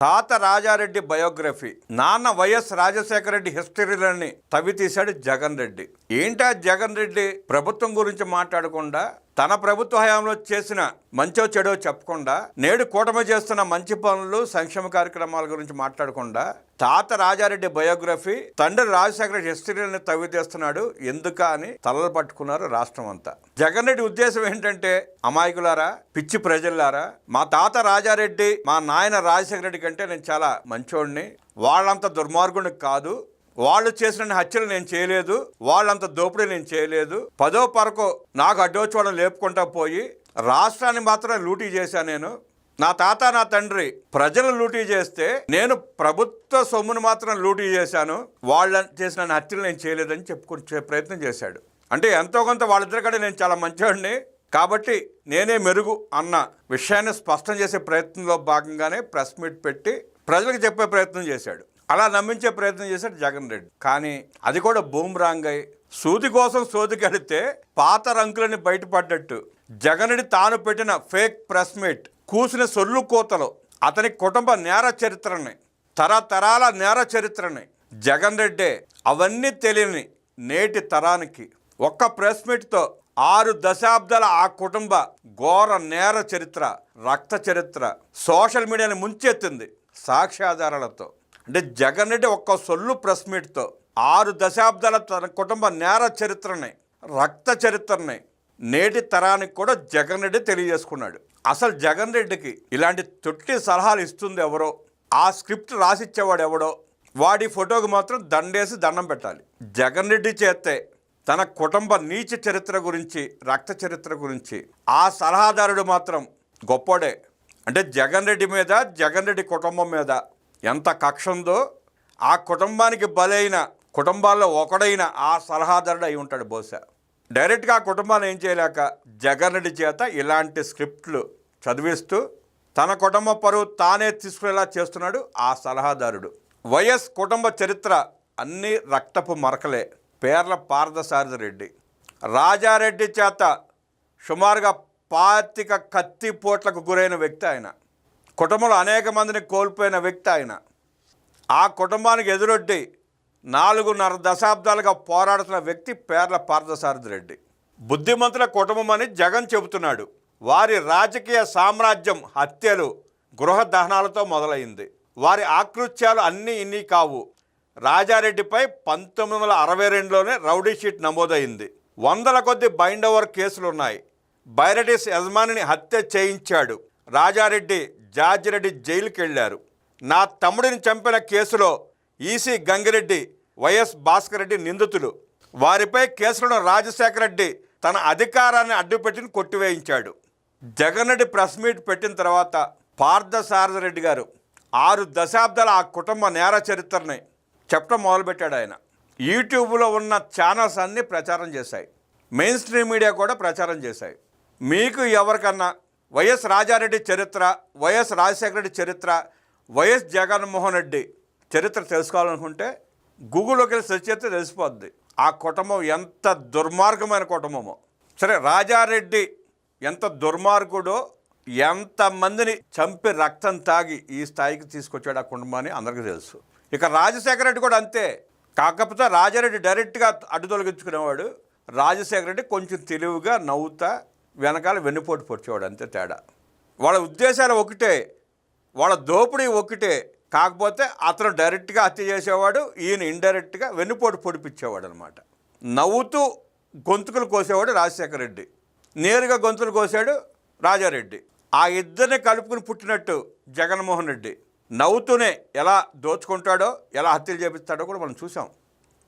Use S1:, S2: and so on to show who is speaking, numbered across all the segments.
S1: తాత రాజారెడ్డి బయోగ్రఫీ, నాన్న వైఎస్ రాజశేఖర రెడ్డి హిస్టరీలని తవ్వి తీశాడు జగన్ రెడ్డి. ఏంటా జగన్ రెడ్డి ప్రభుత్వం గురించి మాట్లాడకుండా, తన ప్రభుత్వ హయాంలో చేసిన మంచో చెడో చెప్పకుండా, నేడు కూటమి చేస్తున్న మంచి పనులు సంక్షేమ కార్యక్రమాల గురించి మాట్లాడకుండా తాత రాజారెడ్డి బయోగ్రఫీ, తండ్రి రాజశేఖర రెడ్డి హిస్టరీలని తవ్వి తీస్తున్నాడు. ఎందుక అని తలలు పట్టుకున్నారు రాష్ట్రం అంతా. జగన్ రెడ్డి ఉద్దేశం ఏంటంటే, అమాయకులారా, పిచ్చి ప్రజలారా, మా తాత రాజారెడ్డి మా నాయన రాజశేఖర రెడ్డి కంటే నేను చాలా మంచోడిని, వాళ్ళంత దుర్మార్గుడిని కాదు, వాళ్ళు చేసిన హత్యలు నేను చేయలేదు, వాళ్ళంత దోపిడీ నేను చేయలేదు, పదో పరకో నాకు అడ్డోచోడం లేపుకుంటా పోయి రాష్ట్రాన్ని మాత్రం లూటీ చేశాను నేను. నా తాత నా తండ్రి ప్రజలు లూటీ చేస్తే నేను ప్రభుత్వ సొమ్మును మాత్రం లూటీ చేశాను, వాళ్ళ చేసిన హత్యలు నేను చేయలేదని చెప్పుకునే ప్రయత్నం చేశాడు. అంటే ఎంతో కొంత వాళ్ళిద్దరి కంటే నేను చాలా మంచివాడిని కాబట్టి నేనే మెరుగు అన్న విషయాన్ని స్పష్టం చేసే ప్రయత్నంలో భాగంగానే ప్రెస్ మీట్ పెట్టి ప్రజలకు చెప్పే ప్రయత్నం చేశాడు. అలా నమ్మించే ప్రయత్నం చేశాడు జగన్ రెడ్డి. కానీ అది కూడా బూమ్రాంగ్ అయి సూది కోసం సోది కడితే పాత రంకులని బయటపడ్డట్టు జగన్ రెడ్డి తాను పెట్టిన ఫేక్ ప్రెస్ మీట్ కూసిన సొల్లు కోతలు, అతని కుటుంబ నేర చరిత్రని, తరతరాల నేర చరిత్రని జగన్ రెడ్డి అవన్నీ తెలియని నేటి తరానికి ఒక్క ప్రెస్ మీట్తో 6 దశాబ్దాల ఆ కుటుంబ ఘోర నేర చరిత్ర, రక్త చరిత్ర సోషల్ మీడియాని ముంచెత్తింది సాక్ష్యాధారాలతో. అంటే జగన్ రెడ్డి ఒక్క సొల్లు ప్రెస్ మీట్తో 6 దశాబ్దాల తన కుటుంబ నేర చరిత్రని, రక్త చరిత్రని నేటి తరానికి కూడా జగన్ రెడ్డి తెలియజేసుకున్నాడు. అసలు జగన్ రెడ్డికి ఇలాంటి తొట్టి సలహాలు ఇస్తుంది ఎవరో, ఆ స్క్రిప్ట్ రాసిచ్చేవాడు ఎవడో, వాడి ఫోటోకి మాత్రం దండేసి దండం పెట్టాలి. జగన్ రెడ్డి చేస్తే తన కుటుంబ నీచ చరిత్ర గురించి, రక్త చరిత్ర గురించి ఆ సలహాదారుడు మాత్రం గొప్పోడే. అంటే జగన్ రెడ్డి మీద, జగన్ రెడ్డి కుటుంబం మీద ఎంత కక్ష ఉందో, ఆ కుటుంబానికి బలైన కుటుంబాల్లో ఒకడైన ఆ సలహాదారుడు అయి ఉంటాడు బహుశా. డైరెక్ట్గా ఆ కుటుంబాన్ని ఏం చేయలేక జగన్ రెడ్డి చేత ఇలాంటి స్క్రిప్ట్లు చదివిస్తూ తన కుటుంబ పరువు తానే తీసుకునేలా చేస్తున్నాడు ఆ సలహాదారుడు. వైఎస్ కుటుంబ చరిత్ర అన్నీ రక్తపు మరకలే. పేర్ల పార్థసారథి రెడ్డి, రాజారెడ్డి చేత సుమారుగా 25 కత్తిపోట్లకు గురైన వ్యక్తి ఆయన. కుటుంబంలో అనేక మందిని కోల్పోయిన వ్యక్తి ఆయన. ఆ కుటుంబానికి ఎదురొడ్డి 4.5 దశాబ్దాలుగా పోరాడుతున్న వ్యక్తి పేర్ల పార్థసారథి రెడ్డి. బుద్ధిమంతుల కుటుంబం అని జగన్ చెబుతున్నాడు. వారి రాజకీయ సామ్రాజ్యం హత్యలు, గృహ దహనాలతో మొదలైంది. వారి ఆకృత్యాలు అన్నీ ఇన్ని కావు. రాజారెడ్డిపై 1962లోనే రౌడీ షీట్ నమోదైంది. 100ల కొద్ది బైండ్ ఓవర్ కేసులున్నాయి. బైరటిస్ యజమానిని హత్య చేయించాడు. రాజారెడ్డి, జార్జిరెడ్డి జైలుకి వెళ్ళారు. నా తమ్ముడిని చంపిన కేసులో ఈసీ గంగిరెడ్డి, వైఎస్ భాస్కర్ రెడ్డి నిందితులు. వారిపై కేసులను రాజశేఖర రెడ్డి తన అధికారాన్ని అడ్డుపెట్టి కొట్టివేయించాడు. జగన్ రెడ్డి ప్రెస్ మీట్ పెట్టిన తర్వాత పార్థసారథి రెడ్డి గారు 6 దశాబ్దాల ఆ కుటుంబ నేర చరిత్రని చెప్పడం మొదలుపెట్టాడు ఆయన. యూట్యూబ్లో ఉన్న ఛానల్స్ అన్నీ ప్రచారం చేశాయి, మెయిన్ స్ట్రీమ్ మీడియా కూడా ప్రచారం చేశాయి. మీకు ఎవరికన్నా వైఎస్ రాజారెడ్డి చరిత్ర, వైఎస్ రాజశేఖర రెడ్డి చరిత్ర, వైఎస్ జగన్మోహన్ రెడ్డి చరిత్ర తెలుసుకోవాలనుకుంటే గూగుల్లోకి వెళ్ళి సెర్చ్ చేస్తే తెలిసిపోద్ది ఆ కుటుంబం ఎంత దుర్మార్గమైన కుటుంబమో. సరే, రాజారెడ్డి ఎంత దుర్మార్గుడో, ఎంతమందిని చంపి రక్తం తాగి ఈ స్థాయికి తీసుకొచ్చాడు ఆ కుటుంబాన్ని అందరికీ తెలుసు. ఇక రాజశేఖర రెడ్డి కూడా అంతే. కాకపోతే రాజారెడ్డి డైరెక్ట్గా అడ్డు తొలగించుకునేవాడు, రాజశేఖర రెడ్డి కొంచెం తెలివిగా నవ్వుతా వెనకాల వెన్నుపోటు పొడిచేవాడు, అంతే తేడా. వాళ్ళ ఉద్దేశాలు ఒకటే, వాళ్ళ దోపిడీ ఒకటే. కాకపోతే అతను డైరెక్ట్గా హత్య చేసేవాడు, ఈయన ఇండైరెక్ట్గా వెన్నుపోటు పొడిపించేవాడు అనమాట. నవ్వుతూ గొంతుకులు కోసేవాడు రాజశేఖర రెడ్డి, నేరుగా గొంతులు కోసాడు రాజారెడ్డి. ఆ ఇద్దరిని కలుపుకుని పుట్టినట్టు జగన్మోహన్ రెడ్డి నవ్వుతూనే ఎలా దోచుకుంటాడో, ఎలా హత్యలు చేపిస్తాడో కూడా మనం చూసాం,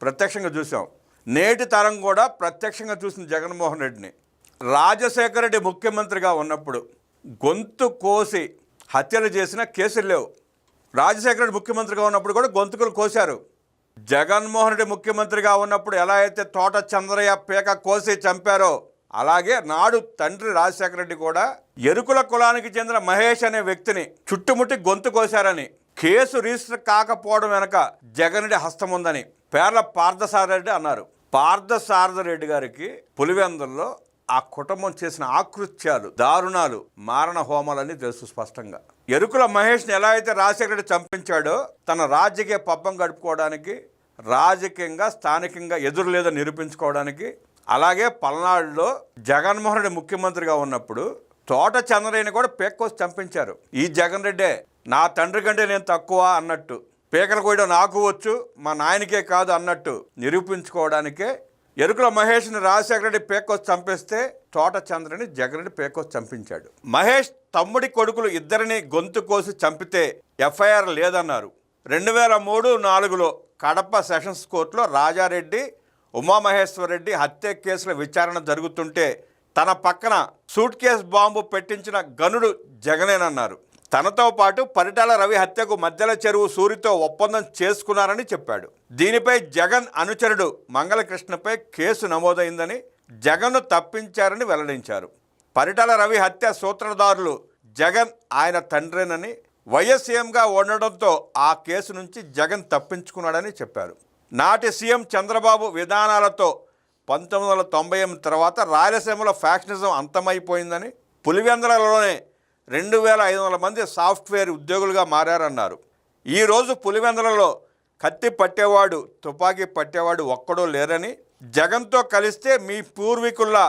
S1: ప్రత్యక్షంగా చూసాం. నేటి తరం కూడా ప్రత్యక్షంగా చూసిన జగన్మోహన్ రెడ్డిని. రాజశేఖర రెడ్డి ముఖ్యమంత్రిగా ఉన్నప్పుడు గొంతు కోసి హత్యలు చేసిన కేసులు లేవు. రాజశేఖర రెడ్డి ముఖ్యమంత్రిగా ఉన్నప్పుడు కూడా గొంతుకులు కోశారు. జగన్మోహన్ రెడ్డి ముఖ్యమంత్రిగా ఉన్నప్పుడు ఎలా అయితే తోట చంద్రయ్య పేక కోసి చంపారో, అలాగే నాడు తండ్రి రాజశేఖర రెడ్డి కూడా ఎరుకుల కులానికి చెందిన మహేష్ అనే వ్యక్తిని చుట్టుముట్టి గొంతు కోశారని, కేసు రిజిస్టర్ కాకపోవడం వెనక జగన్ రెడ్డి హస్తం ఉందని పేర్ల పార్థసారథి రెడ్డి అన్నారు. పార్థసారథి రెడ్డి గారికి పులివెందుల్లో ఆ కుటుంబం చేసిన ఆకృత్యాలు, దారుణాలు, మారణ హోమాలన్నీ తెలుసు స్పష్టంగా. ఎరుకుల మహేష్ని ఎలా అయితే రాజశేఖర రెడ్డి చంపించాడో తన రాజకీయ పబ్బం గడుపుకోవడానికి, రాజకీయంగా స్థానికంగా ఎదురు లేదని నిరూపించుకోవడానికి, అలాగే పల్నాడులో జగన్మోహన్ రెడ్డి ముఖ్యమంత్రిగా ఉన్నప్పుడు తోట చంద్రయ్యని కూడా పేక్కోసి చంపించారు. ఈ జగన్ రెడ్డే నా తండ్రి కంటే నేను తక్కువ అన్నట్టు, పేకలు కోయడం నాకు వచ్చు మా నాయనకే కాదు అన్నట్టు నిరూపించుకోవడానికే ఎరుకుల మహేష్ని రాజశేఖర రెడ్డి పేక్కోసి చంపిస్తే తోట చంద్రని జగన్ రెడ్డి పేక్కోసి చంపించాడు. మహేష్ తమ్ముడి కొడుకులు ఇద్దరిని గొంతు కోసి చంపితే ఎఫ్ఐఆర్ లేదన్నారు. 2003-4లో కడప సెషన్స్ కోర్టులో రాజారెడ్డి, ఉమామహేశ్వరరెడ్డి హత్య కేసుల విచారణ జరుగుతుంటే తన పక్కన సూట్ కేస్ బాంబు పెట్టించిన గనుడు జగనేనన్నారు. తనతో పాటు పరిటాల రవి హత్యకు మధ్యల చెరువు సూరితో ఒప్పందం చేసుకున్నారని చెప్పాడు. దీనిపై జగన్ అనుచరుడు మంగళకృష్ణపై కేసు నమోదైందని, జగన్ను తప్పించారని వెల్లడించారు. పరిటాల రవి హత్య సూత్రధారులు జగన్ ఆయన తండ్రేనని, వైఎస్ సీఎంగా ఉండడంతో ఆ కేసు నుంచి జగన్ తప్పించుకున్నాడని చెప్పారు. నాటి సీఎం చంద్రబాబు విధానాలతో 1998 తర్వాత రాయలసీమలో ఫ్యాక్షనిజం అంతమైపోయిందని, పులివెందులలోనే 2500 మంది సాఫ్ట్వేర్ ఉద్యోగులుగా మారారన్నారు. ఈరోజు పులివెందులలో కత్తి పట్టేవాడు, తుపాకీ పట్టేవాడు ఒక్కడో లేరని, జగన్తో కలిస్తే మీ పూర్వీకుల్లా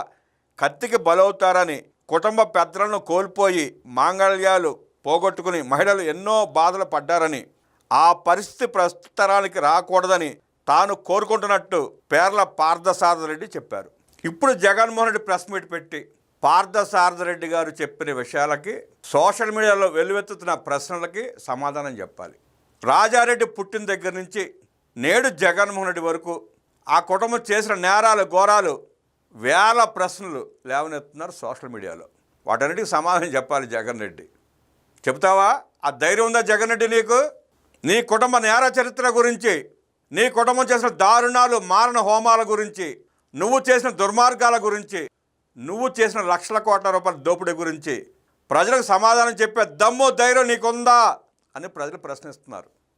S1: కత్తికి బలవుతారని, కుటుంబ పెద్దలను కోల్పోయి మాంగళ్యాలు పోగొట్టుకుని మహిళలు ఎన్నో బాధలు పడ్డారని, ఆ పరిస్థితి ప్రస్తుత తరానికి రాకూడదని తాను కోరుకుంటున్నట్టు పేర్ల పార్థసారథిరెడ్డి చెప్పారు. ఇప్పుడు జగన్మోహన్ రెడ్డి ప్రెస్ మీట్ పెట్టి పార్థసారథిరెడ్డి గారు చెప్పిన విషయాలకి, సోషల్ మీడియాలో వెల్లువెత్తుతున్న ప్రశ్నలకి సమాధానం చెప్పాలి. రాజారెడ్డి పుట్టిన దగ్గర నుంచి నేడు జగన్మోహన్ రెడ్డి వరకు ఆ కుటుంబం చేసిన నేరాలు, ఘోరాలు వేల ప్రశ్నలు లేవనెత్తున్నారు సోషల్ మీడియాలో. వాటన్నిటికీ సమాధానం చెప్పాలి జగన్ రెడ్డి. చెప్తావా? ఆ ధైర్యం ఉందా జగన్ రెడ్డి నీకు? నీ కుటుంబ నేర చరిత్ర గురించి, నీ కుటుంబం చేసిన దారుణాలు, మారణ హోమాల గురించి, నువ్వు చేసిన దుర్మార్గాల గురించి, నువ్వు చేసిన లక్షల కోట్ల రూపాయల దోపిడీ గురించి ప్రజలకు సమాధానం చెప్పే దమ్ము, ధైర్యం నీకుందా అని ప్రజలు ప్రశ్నిస్తున్నారు.